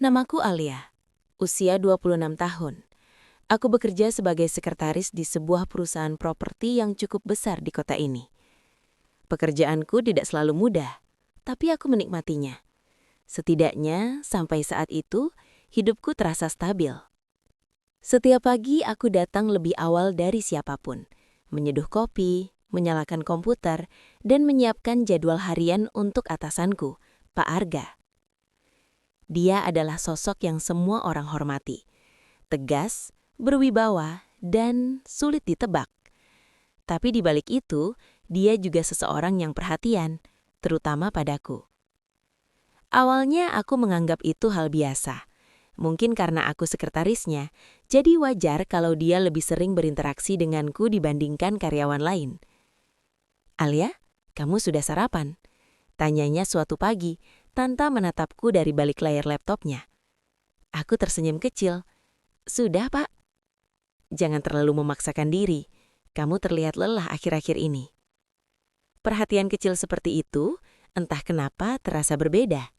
Namaku Alia, usia 26 tahun. Aku bekerja sebagai sekretaris di sebuah perusahaan properti yang cukup besar di kota ini. Pekerjaanku tidak selalu mudah, tapi aku menikmatinya. Setidaknya, sampai saat itu, hidupku terasa stabil. Setiap pagi aku datang lebih awal dari siapapun, menyeduh kopi, menyalakan komputer, dan menyiapkan jadwal harian untuk atasanku, Pak Arga. Dia adalah sosok yang semua orang hormati. Tegas, berwibawa, dan sulit ditebak. Tapi di balik itu, dia juga seseorang yang perhatian, terutama padaku. Awalnya aku menganggap itu hal biasa. Mungkin karena aku sekretarisnya, jadi wajar kalau dia lebih sering berinteraksi denganku dibandingkan karyawan lain. "Alia, kamu sudah sarapan?" Tanyanya suatu pagi, tanpa menatapku dari balik layar laptopnya. Aku tersenyum kecil. "Sudah, Pak." "Jangan terlalu memaksakan diri. Kamu terlihat lelah akhir-akhir ini." Perhatian kecil seperti itu, entah kenapa terasa berbeda.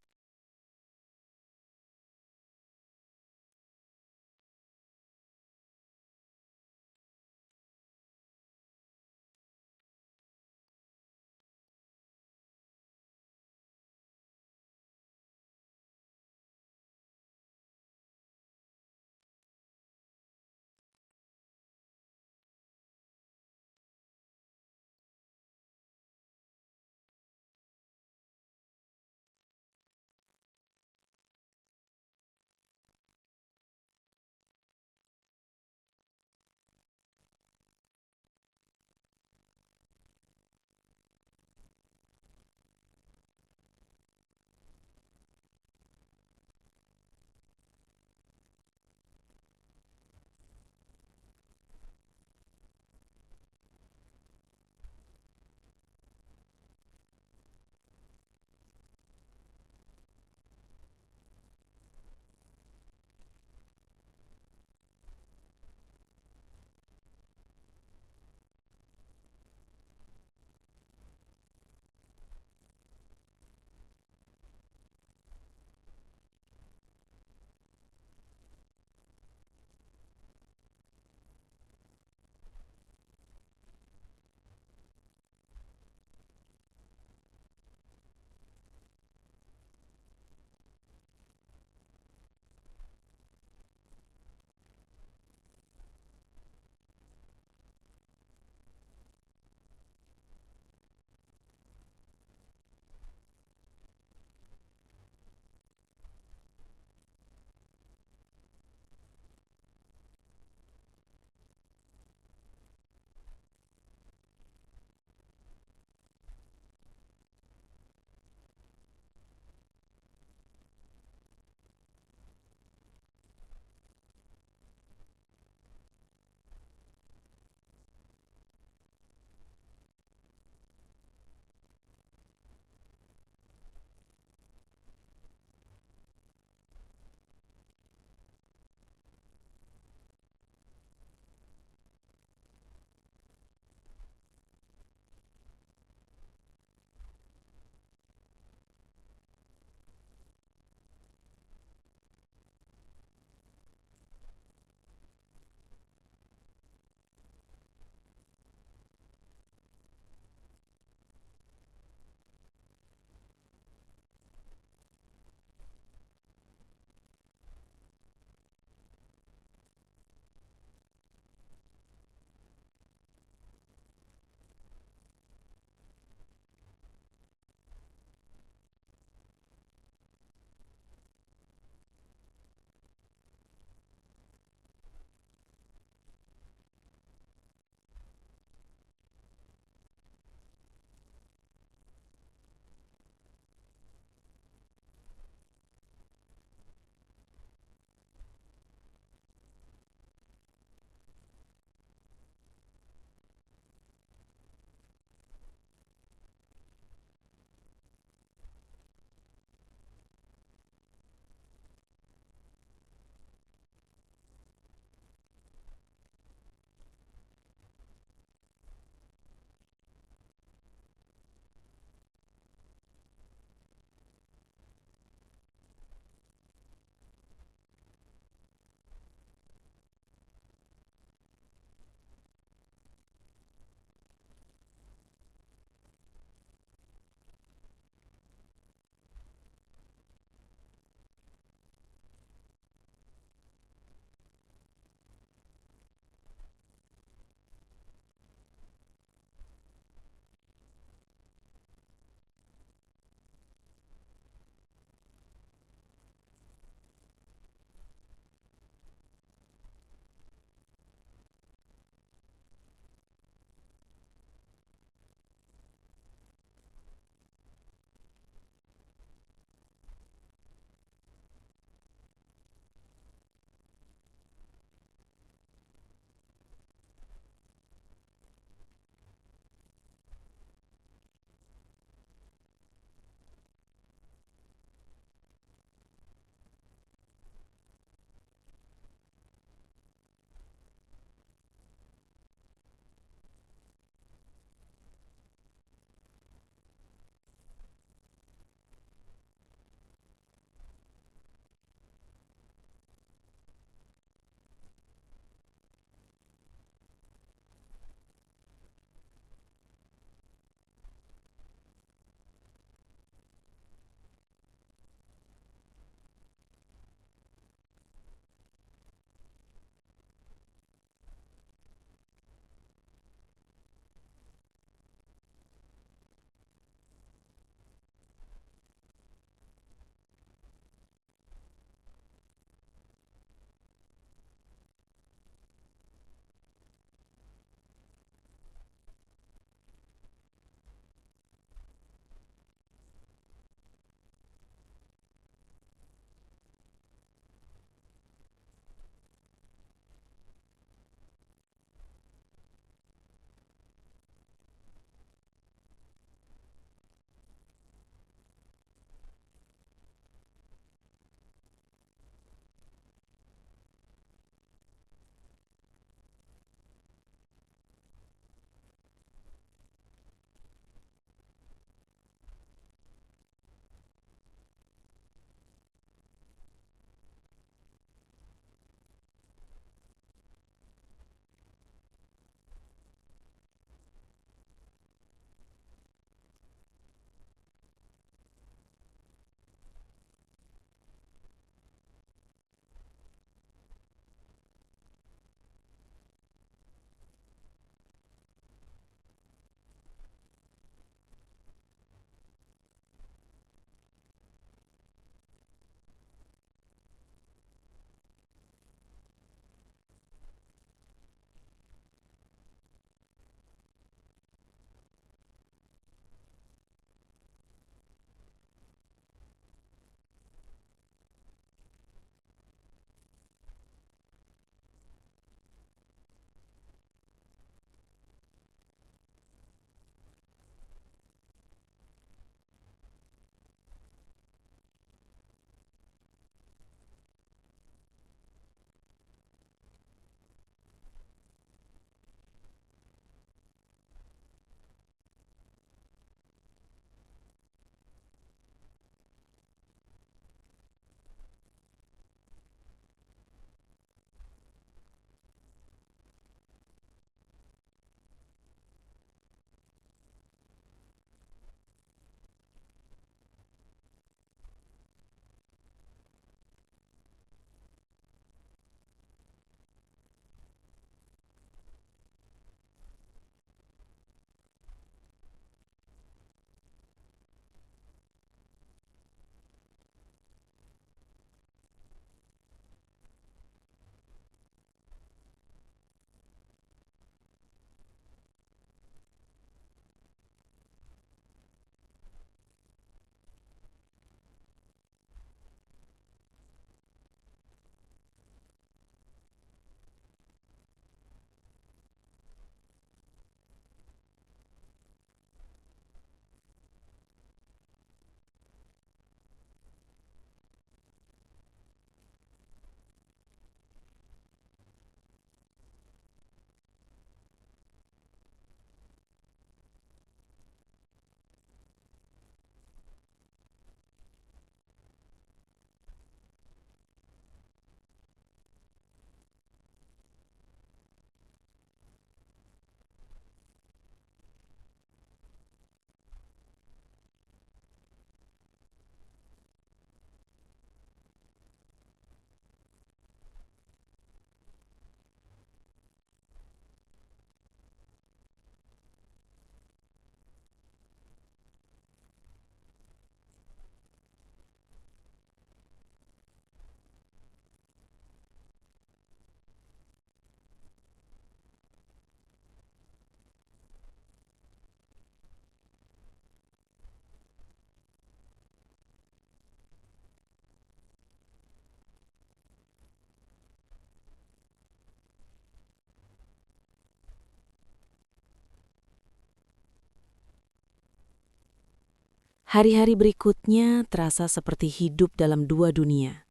Hari-hari berikutnya terasa seperti hidup dalam dua dunia.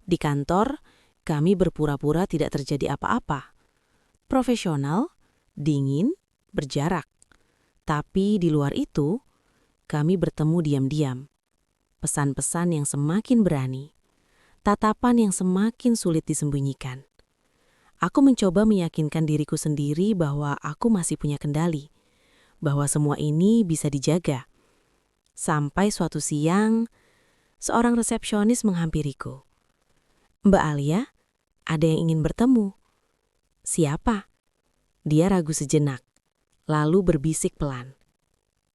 Di kantor, kami berpura-pura tidak terjadi apa-apa. Profesional, dingin, berjarak. Tapi di luar itu, kami bertemu diam-diam. Pesan-pesan yang semakin berani. Tatapan yang semakin sulit disembunyikan. Aku mencoba meyakinkan diriku sendiri bahwa aku masih punya kendali. Bahwa semua ini bisa dijaga. Sampai suatu siang, seorang resepsionis menghampiriku. "Mbak Alia, ada yang ingin bertemu." "Siapa?" Dia ragu sejenak, lalu berbisik pelan.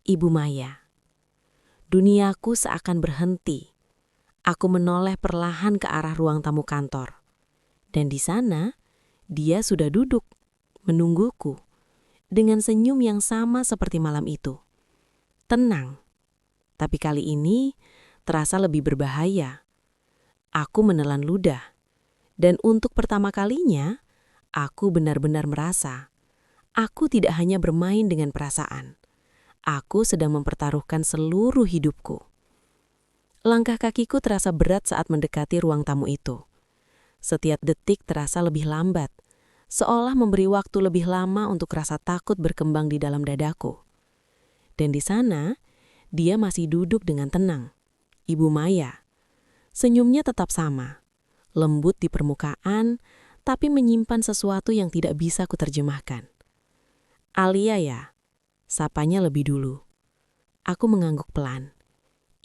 "Ibu Maya." Duniaku seakan berhenti. Aku menoleh perlahan ke arah ruang tamu kantor. Dan di sana, dia sudah duduk, menungguku, dengan senyum yang sama seperti malam itu. Tenang. Tapi kali ini terasa lebih berbahaya. Aku menelan ludah. Dan untuk pertama kalinya, aku benar-benar merasa aku tidak hanya bermain dengan perasaan. Aku sedang mempertaruhkan seluruh hidupku. Langkah kakiku terasa berat saat mendekati ruang tamu itu. Setiap detik terasa lebih lambat, seolah memberi waktu lebih lama untuk rasa takut berkembang di dalam dadaku. Dan di sana, dia masih duduk dengan tenang. Ibu Maya. Senyumnya tetap sama. Lembut di permukaan, tapi menyimpan sesuatu yang tidak bisa kuterjemahkan. "Alia ya?" Sapanya lebih dulu. Aku mengangguk pelan.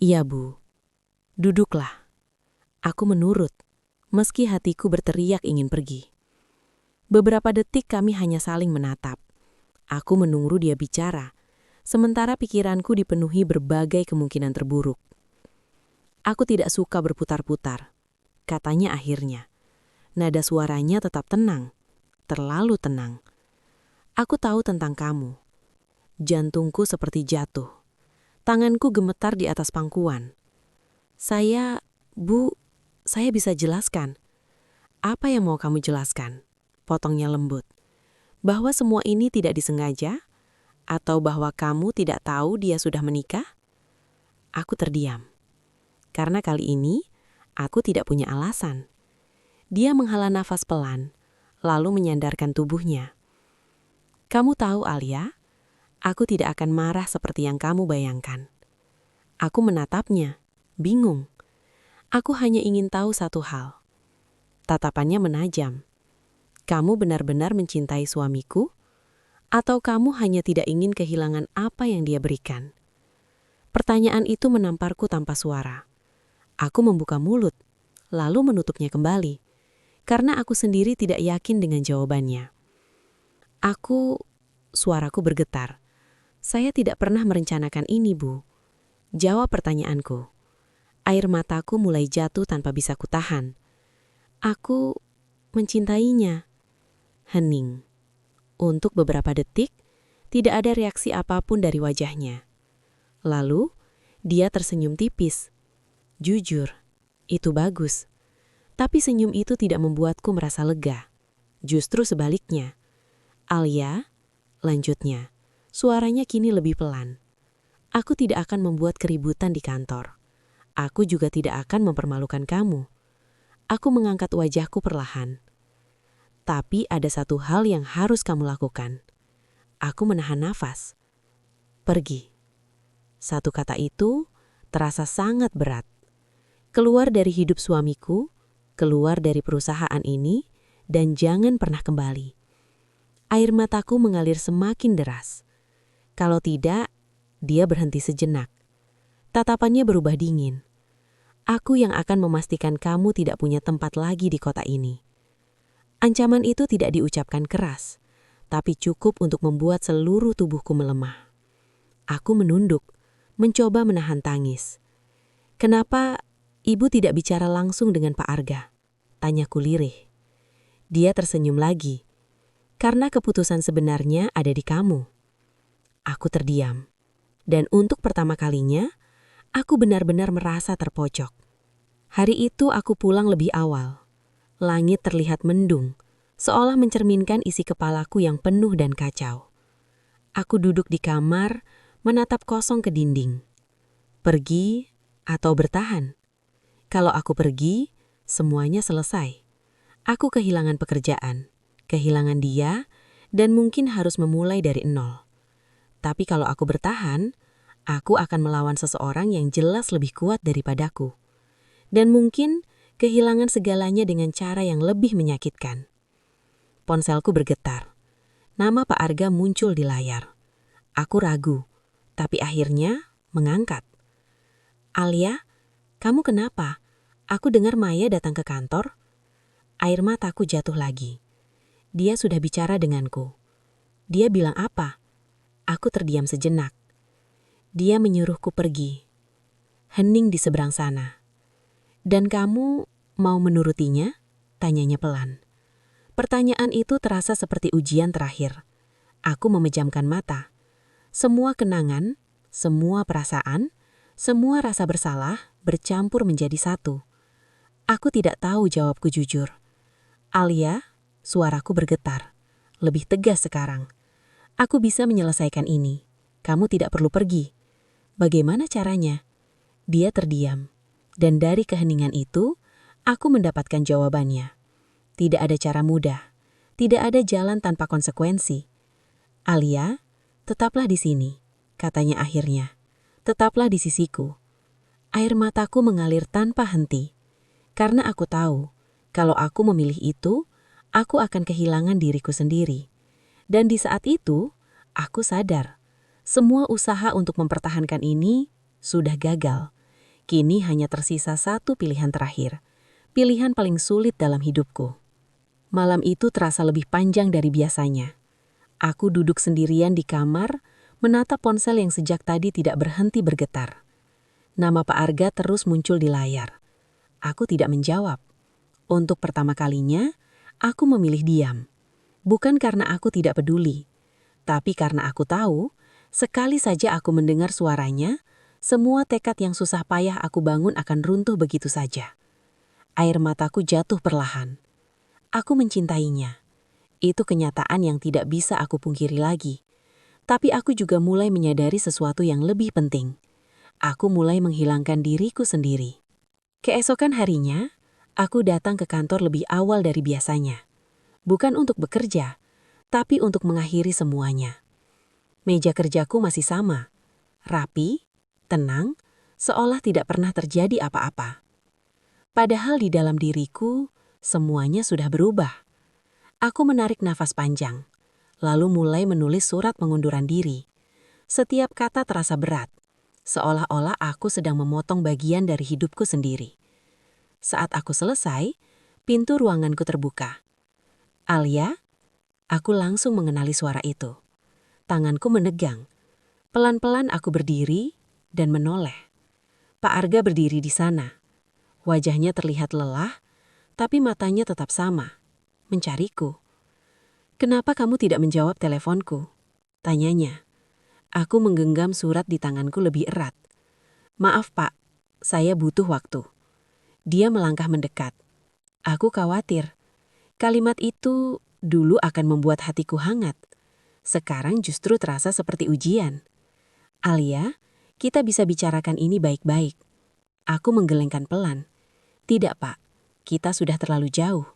"Iya, Bu." "Duduklah." Aku menurut, meski hatiku berteriak ingin pergi. Beberapa detik kami hanya saling menatap. Aku menunggu dia bicara, sementara pikiranku dipenuhi berbagai kemungkinan terburuk. "Aku tidak suka berputar-putar," katanya akhirnya. Nada suaranya tetap tenang, terlalu tenang. "Aku tahu tentang kamu." Jantungku seperti jatuh. Tanganku gemetar di atas pangkuan. Bu, saya bisa jelaskan." "Apa yang mau kamu jelaskan?" Potongnya lembut. "Bahwa semua ini tidak disengaja? Atau bahwa kamu tidak tahu dia sudah menikah?" Aku terdiam. Karena kali ini, aku tidak punya alasan. Dia menghela nafas pelan, lalu menyandarkan tubuhnya. "Kamu tahu, Alia, aku tidak akan marah seperti yang kamu bayangkan." Aku menatapnya, bingung. Aku hanya ingin tahu satu hal. Tatapannya menajam. "Kamu benar-benar mencintai suamiku? Atau kamu hanya tidak ingin kehilangan apa yang dia berikan?" Pertanyaan itu menamparku tanpa suara. Aku membuka mulut, lalu menutupnya kembali, karena aku sendiri tidak yakin dengan jawabannya. Suaraku bergetar. "Saya tidak pernah merencanakan ini, Bu." Jawab pertanyaanku. Air mataku mulai jatuh tanpa bisa kutahan. "Aku mencintainya." Hening. Untuk beberapa detik, tidak ada reaksi apapun dari wajahnya. Lalu, dia tersenyum tipis. Jujur, itu bagus. Tapi senyum itu tidak membuatku merasa lega. Justru sebaliknya. "Alia," lanjutnya, suaranya kini lebih pelan. "Aku tidak akan membuat keributan di kantor. Aku juga tidak akan mempermalukan kamu." Aku mengangkat wajahku perlahan. "Tapi ada satu hal yang harus kamu lakukan." Aku menahan nafas. "Pergi." Satu kata itu terasa sangat berat. Keluar dari hidup suamiku, keluar dari perusahaan ini, dan jangan pernah kembali. Air mataku mengalir semakin deras. Kalau tidak, dia berhenti sejenak. Tatapannya berubah dingin. "Aku yang akan memastikan kamu tidak punya tempat lagi di kota ini." Ancaman itu tidak diucapkan keras, tapi cukup untuk membuat seluruh tubuhku melemah. Aku menunduk, mencoba menahan tangis. "Kenapa Ibu tidak bicara langsung dengan Pak Arga?" Tanyaku lirih. Dia tersenyum lagi. "Karena keputusan sebenarnya ada di kamu." Aku terdiam. Dan untuk pertama kalinya, aku benar-benar merasa terpojok. Hari itu aku pulang lebih awal. Langit terlihat mendung, seolah mencerminkan isi kepalaku yang penuh dan kacau. Aku duduk di kamar, menatap kosong ke dinding. Pergi atau bertahan? Kalau aku pergi, semuanya selesai. Aku kehilangan pekerjaan, kehilangan dia, dan mungkin harus memulai dari nol. Tapi kalau aku bertahan, aku akan melawan seseorang yang jelas lebih kuat daripadaku. Dan mungkin kehilangan segalanya dengan cara yang lebih menyakitkan. Ponselku bergetar. Nama Pak Arga muncul di layar. Aku ragu, tapi akhirnya mengangkat. Alia, kamu kenapa? Aku dengar Maya datang ke kantor. Air mataku jatuh lagi. Dia sudah bicara denganku. Dia bilang apa? Aku terdiam sejenak. Dia menyuruhku pergi. Hening di seberang sana. Dan kamu mau menurutinya? Tanyanya pelan. Pertanyaan itu terasa seperti ujian terakhir. Aku memejamkan mata. Semua kenangan, semua perasaan, semua rasa bersalah bercampur menjadi satu. Aku tidak tahu jawabku jujur. Alia, suaraku bergetar. Lebih tegas sekarang. Aku bisa menyelesaikan ini. Kamu tidak perlu pergi. Bagaimana caranya? Dia terdiam. Dan dari keheningan itu, aku mendapatkan jawabannya. Tidak ada cara mudah. Tidak ada jalan tanpa konsekuensi. Alia, tetaplah di sini, katanya akhirnya. Tetaplah di sisiku. Air mataku mengalir tanpa henti. Karena aku tahu, kalau aku memilih itu, aku akan kehilangan diriku sendiri. Dan di saat itu, aku sadar, semua usaha untuk mempertahankan ini sudah gagal. Kini hanya tersisa satu pilihan terakhir. Pilihan paling sulit dalam hidupku. Malam itu terasa lebih panjang dari biasanya. Aku duduk sendirian di kamar, menatap ponsel yang sejak tadi tidak berhenti bergetar. Nama Pak Arga terus muncul di layar. Aku tidak menjawab. Untuk pertama kalinya, aku memilih diam. Bukan karena aku tidak peduli, tapi karena aku tahu, sekali saja aku mendengar suaranya, semua tekad yang susah payah aku bangun akan runtuh begitu saja. Air mataku jatuh perlahan. Aku mencintainya. Itu kenyataan yang tidak bisa aku pungkiri lagi. Tapi aku juga mulai menyadari sesuatu yang lebih penting. Aku mulai menghilangkan diriku sendiri. Keesokan harinya, aku datang ke kantor lebih awal dari biasanya. Bukan untuk bekerja, tapi untuk mengakhiri semuanya. Meja kerjaku masih sama. Rapi, tenang, seolah tidak pernah terjadi apa-apa. Padahal di dalam diriku, semuanya sudah berubah. Aku menarik nafas panjang. Lalu mulai menulis surat pengunduran diri. Setiap kata terasa berat, seolah-olah aku sedang memotong bagian dari hidupku sendiri. Saat aku selesai, pintu ruanganku terbuka. Alia, aku langsung mengenali suara itu. Tanganku menegang. Pelan-pelan aku berdiri dan menoleh. Pak Arga berdiri di sana. Wajahnya terlihat lelah, tapi matanya tetap sama, mencariku. "Kenapa kamu tidak menjawab teleponku?" tanyanya. Aku menggenggam surat di tanganku lebih erat. "Maaf Pak, saya butuh waktu." Dia melangkah mendekat. Aku khawatir. Kalimat itu dulu akan membuat hatiku hangat. Sekarang justru terasa seperti ujian. "Alia, kita bisa bicarakan ini baik-baik." Aku menggelengkan pelan. "Tidak Pak, kita sudah terlalu jauh."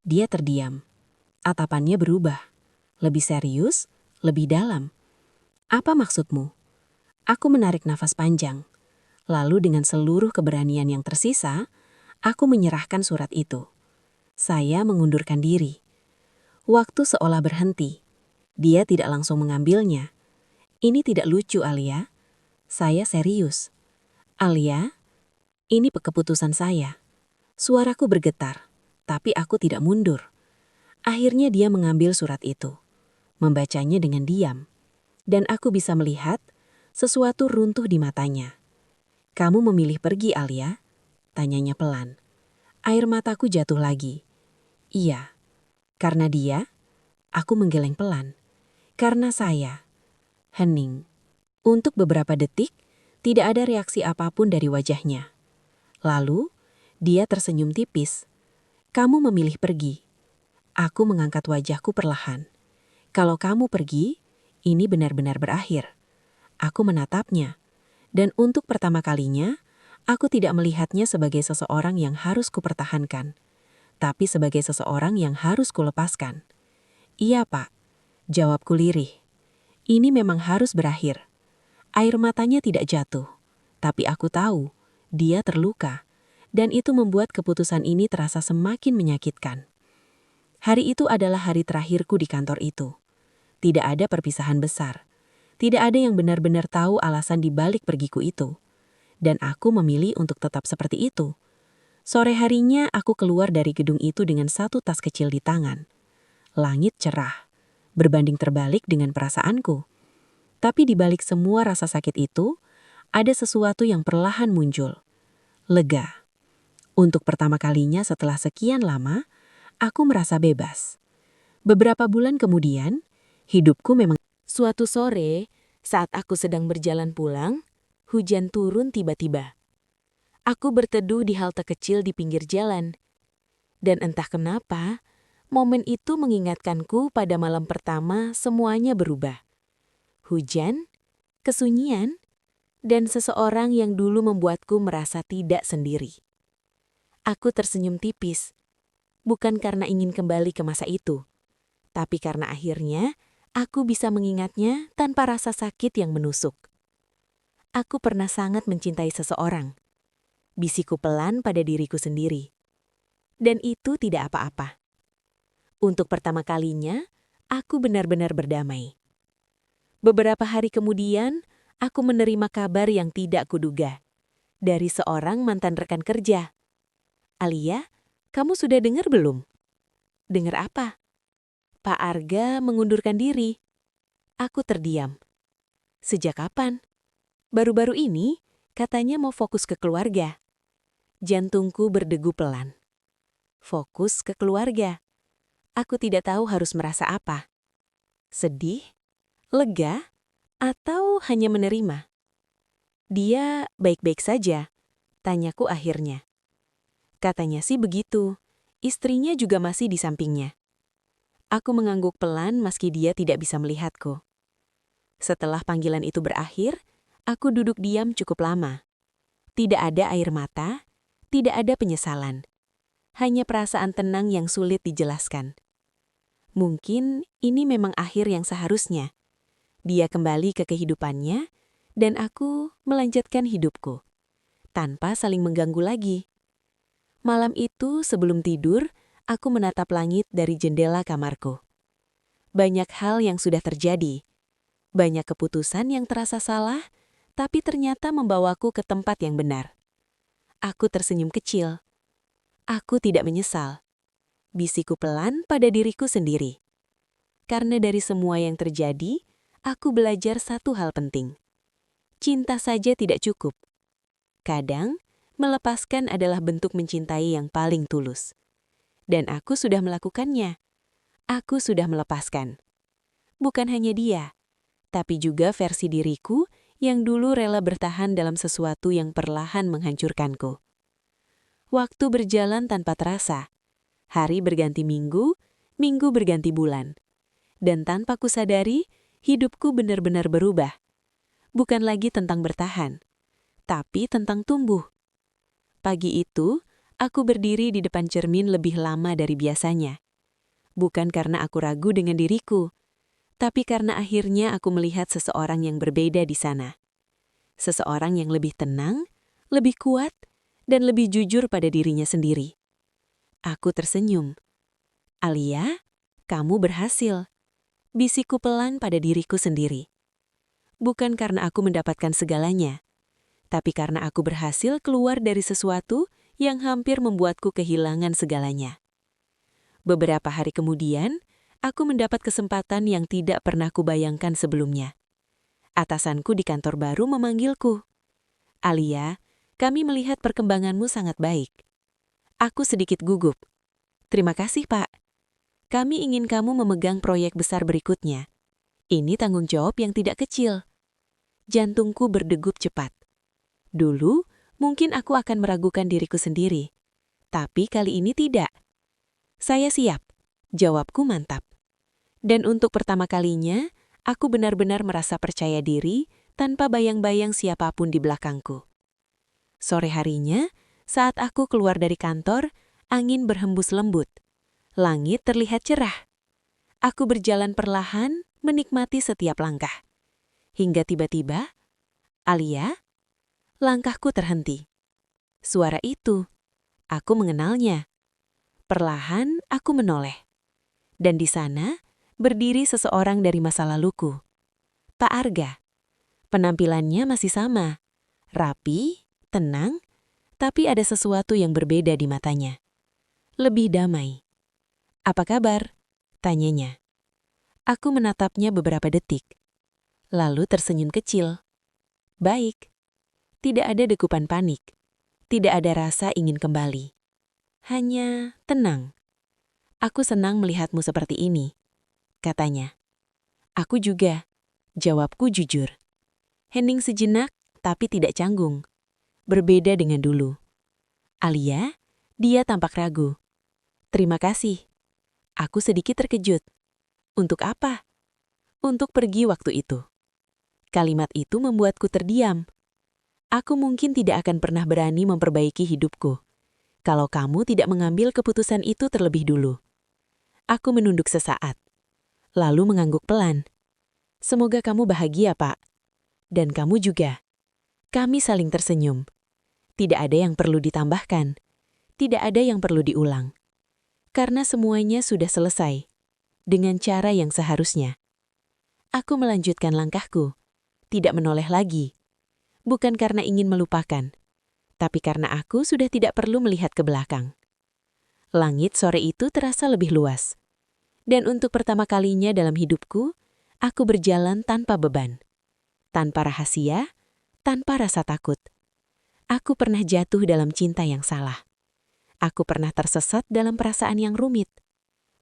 Dia terdiam. Tatapannya berubah. Lebih serius, lebih dalam. "Apa maksudmu?" Aku menarik nafas panjang. Lalu dengan seluruh keberanian yang tersisa, aku menyerahkan surat itu. Saya mengundurkan diri. Waktu seolah berhenti. Dia tidak langsung mengambilnya. "Ini tidak lucu, Alia." Saya serius. "Alia, ini keputusan saya." Suaraku bergetar, tapi aku tidak mundur. Akhirnya dia mengambil surat itu, membacanya dengan diam. Dan aku bisa melihat sesuatu runtuh di matanya. "Kamu memilih pergi, Alia?" tanyanya pelan. Air mataku jatuh lagi. "Iya." Karena dia, aku menggeleng pelan. Karena saya. Hening. Untuk beberapa detik, tidak ada reaksi apapun dari wajahnya. Lalu, dia tersenyum tipis. "Kamu memilih pergi." Aku mengangkat wajahku perlahan. "Kalau kamu pergi, ini benar-benar berakhir." Aku menatapnya. Dan untuk pertama kalinya, aku tidak melihatnya sebagai seseorang yang harus kupertahankan, tapi sebagai seseorang yang harus kulepaskan. Iya, Pak. Jawabku lirih. Ini memang harus berakhir. Air matanya tidak jatuh, tapi aku tahu dia terluka, dan itu membuat keputusan ini terasa semakin menyakitkan. Hari itu adalah hari terakhirku di kantor itu. Tidak ada perpisahan besar. Tidak ada yang benar-benar tahu alasan di balik pergiku itu. Dan aku memilih untuk tetap seperti itu. Sore harinya aku keluar dari gedung itu dengan satu tas kecil di tangan. Langit cerah, berbanding terbalik dengan perasaanku. Tapi di balik semua rasa sakit itu, ada sesuatu yang perlahan muncul. Lega. Untuk pertama kalinya setelah sekian lama, aku merasa bebas. Beberapa bulan kemudian, hidupku memang... Suatu sore, saat aku sedang berjalan pulang, hujan turun tiba-tiba. Aku berteduh di halte kecil di pinggir jalan. Dan entah kenapa, momen itu mengingatkanku pada malam pertama semuanya berubah. Hujan, kesunyian, dan seseorang yang dulu membuatku merasa tidak sendiri. Aku tersenyum tipis, bukan karena ingin kembali ke masa itu, tapi karena akhirnya aku bisa mengingatnya tanpa rasa sakit yang menusuk. Aku pernah sangat mencintai seseorang. Bisikku pelan pada diriku sendiri. Dan itu tidak apa-apa. Untuk pertama kalinya, aku benar-benar berdamai. Beberapa hari kemudian, aku menerima kabar yang tidak kuduga. Dari seorang mantan rekan kerja. Alia, kamu sudah dengar belum? Dengar apa? Pak Arga mengundurkan diri. Aku terdiam. Sejak kapan? Baru-baru ini, katanya mau fokus ke keluarga. Jantungku berdegu pelan. Fokus ke keluarga. Aku tidak tahu harus merasa apa. Sedih? Lega? Atau hanya menerima? Dia baik-baik saja, tanyaku akhirnya. Katanya sih begitu. Istrinya juga masih di sampingnya. Aku mengangguk pelan meski dia tidak bisa melihatku. Setelah panggilan itu berakhir, aku duduk diam cukup lama. Tidak ada air mata, tidak ada penyesalan. Hanya perasaan tenang yang sulit dijelaskan. Mungkin ini memang akhir yang seharusnya. Dia kembali ke kehidupannya, dan aku melanjutkan hidupku. Tanpa saling mengganggu lagi. Malam itu sebelum tidur, aku menatap langit dari jendela kamarku. Banyak hal yang sudah terjadi. Banyak keputusan yang terasa salah, tapi ternyata membawaku ke tempat yang benar. Aku tersenyum kecil. Aku tidak menyesal. Bisikku pelan pada diriku sendiri. Karena dari semua yang terjadi, aku belajar satu hal penting. Cinta saja tidak cukup. Kadang, melepaskan adalah bentuk mencintai yang paling tulus. Dan aku sudah melakukannya. Aku sudah melepaskan. Bukan hanya dia, tapi juga versi diriku yang dulu rela bertahan dalam sesuatu yang perlahan menghancurkanku. Waktu berjalan tanpa terasa. Hari berganti minggu, minggu berganti bulan. Dan tanpa kusadari, hidupku benar-benar berubah. Bukan lagi tentang bertahan, tapi tentang tumbuh. Pagi itu, aku berdiri di depan cermin lebih lama dari biasanya. Bukan karena aku ragu dengan diriku, tapi karena akhirnya aku melihat seseorang yang berbeda di sana. Seseorang yang lebih tenang, lebih kuat, dan lebih jujur pada dirinya sendiri. Aku tersenyum. Alia, kamu berhasil. Bisikku pelan pada diriku sendiri. Bukan karena aku mendapatkan segalanya, tapi karena aku berhasil keluar dari sesuatu yang hampir membuatku kehilangan segalanya. Beberapa hari kemudian, aku mendapat kesempatan yang tidak pernah kubayangkan sebelumnya. Atasanku di kantor baru memanggilku. Alia, kami melihat perkembanganmu sangat baik. Aku sedikit gugup. Terima kasih, Pak. Kami ingin kamu memegang proyek besar berikutnya. Ini tanggung jawab yang tidak kecil. Jantungku berdegup cepat. Dulu, mungkin aku akan meragukan diriku sendiri. Tapi kali ini tidak. Saya siap. Jawabku mantap. Dan untuk pertama kalinya, aku benar-benar merasa percaya diri tanpa bayang-bayang siapapun di belakangku. Sore harinya, saat aku keluar dari kantor, angin berhembus lembut. Langit terlihat cerah. Aku berjalan perlahan, menikmati setiap langkah. Hingga tiba-tiba, Alia, langkahku terhenti. Suara itu, aku mengenalnya. Perlahan aku menoleh. Dan di sana, berdiri seseorang dari masa laluku. Pak Arga. Penampilannya masih sama. Rapi, tenang, tapi ada sesuatu yang berbeda di matanya. Lebih damai. "Apa kabar?" tanyanya. Aku menatapnya beberapa detik. Lalu tersenyum kecil. "Baik." Tidak ada dekupan panik. Tidak ada rasa ingin kembali. Hanya tenang. "Aku senang melihatmu seperti ini," katanya. "Aku juga," jawabku jujur. Hening sejenak, tapi tidak canggung. Berbeda dengan dulu. "Alia?" Dia tampak ragu. "Terima kasih." Aku sedikit terkejut. Untuk apa? Untuk pergi waktu itu. Kalimat itu membuatku terdiam. Aku mungkin tidak akan pernah berani memperbaiki hidupku kalau kamu tidak mengambil keputusan itu terlebih dulu. Aku menunduk sesaat, lalu mengangguk pelan. "Semoga kamu bahagia, Pak. Dan kamu juga." Kami saling tersenyum. Tidak ada yang perlu ditambahkan. Tidak ada yang perlu diulang. Karena semuanya sudah selesai. Dengan cara yang seharusnya. Aku melanjutkan langkahku. Tidak menoleh lagi. Bukan karena ingin melupakan. Tapi karena aku sudah tidak perlu melihat ke belakang. Langit sore itu terasa lebih luas. Dan untuk pertama kalinya dalam hidupku, aku berjalan tanpa beban. Tanpa rahasia, tanpa rasa takut. Aku pernah jatuh dalam cinta yang salah. Aku pernah tersesat dalam perasaan yang rumit.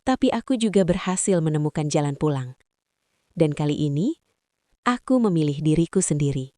Tapi aku juga berhasil menemukan jalan pulang. Dan kali ini, aku memilih diriku sendiri.